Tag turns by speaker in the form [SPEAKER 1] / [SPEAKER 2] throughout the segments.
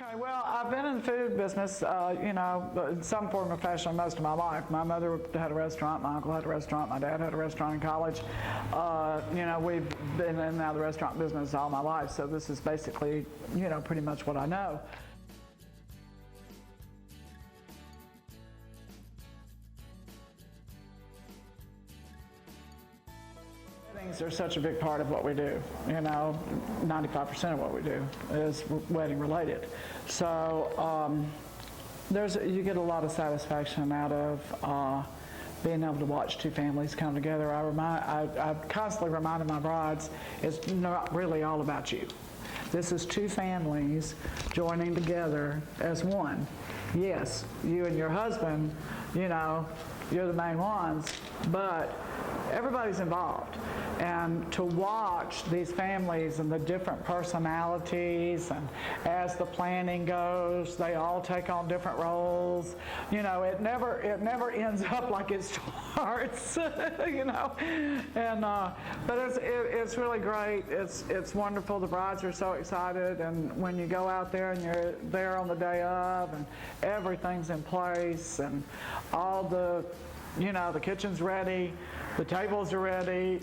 [SPEAKER 1] Okay, well, I've been in the food business, in some form or fashion most of my life. My mother had a restaurant, my uncle had a restaurant, my dad had a restaurant in college. We've been in and out of the restaurant business all my life, so this is basically, pretty much what I know. Weddings are such a big part of what we do. 95% of what we do is wedding related. So you get a lot of satisfaction out of being able to watch two families come together. I constantly reminded my brides, it's not really all about you. This is two families joining together as one. Yes, you and your husband, you're the main ones, but everybody's involved. And to watch these families and the different personalities, and as the planning goes, they all take on different roles. It never ends up like it starts. But it's really great. It's wonderful. The brides are so excited, and when you go out there and you're there on the day of, and everything's in place, and all the kitchen's ready, the tables are ready,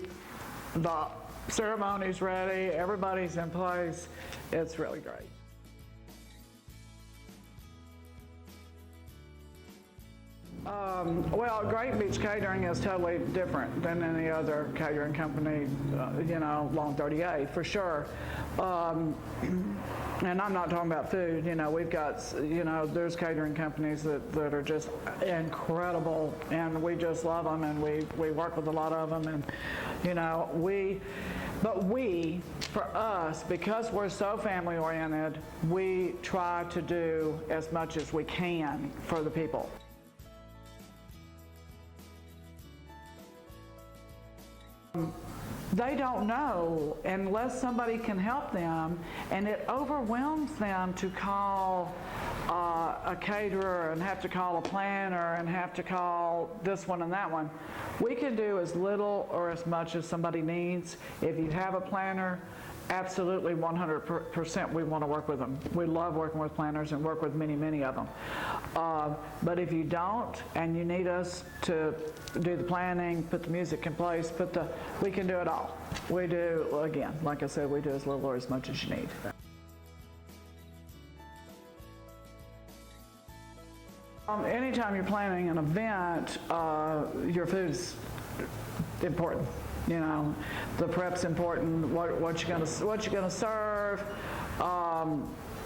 [SPEAKER 1] the ceremony's ready, everybody's in place. It's really great. Well, Grayton Beach Catering is totally different than any other catering company, along 38 for sure. And I'm not talking about food. We've got, there's catering companies that are just incredible, and we just love them, and we work with a lot of them, and for us, because we're so family oriented, we try to do as much as we can for the people. They don't know unless somebody can help them, and it overwhelms them to call a caterer and have to call a planner and have to call this one and that one. We can do as little or as much as somebody needs. If you have a planner, absolutely 100% we want to work with them. We love working with planners and work with many, many of them. But if you don't and you need us to do the planning, put the music in place, we can do it all. We do, again, like I said, we do as little or as much as you need. Anytime you're planning an event, your food's important. The prep's important. What you're gonna serve.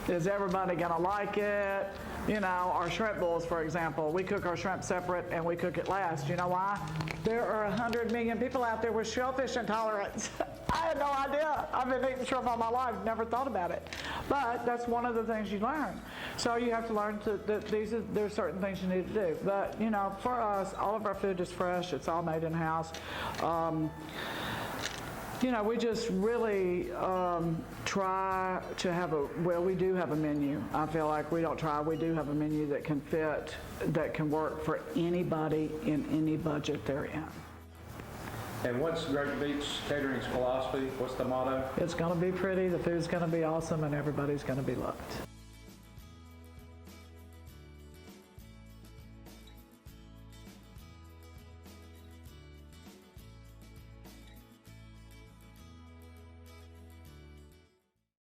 [SPEAKER 1] Is everybody gonna like it? Our shrimp bowls, for example, we cook our shrimp separate and we cook it last. You know why? There are 100 million people out there with shellfish intolerance. I had no idea. I've been eating shrimp all my life, never thought about it. But that's one of the things you learn. So you have to learn that there's certain things you need to do. But for us, all of our food is fresh. It's all made in-house. We just really try to have we do have a menu. I feel like we don't try, we do have a menu that can fit, that can work for anybody in any budget they're in.
[SPEAKER 2] And what's Grayton Beach Catering's philosophy? What's the motto?
[SPEAKER 1] It's going to be pretty, the food's going to be awesome, and everybody's going to be loved.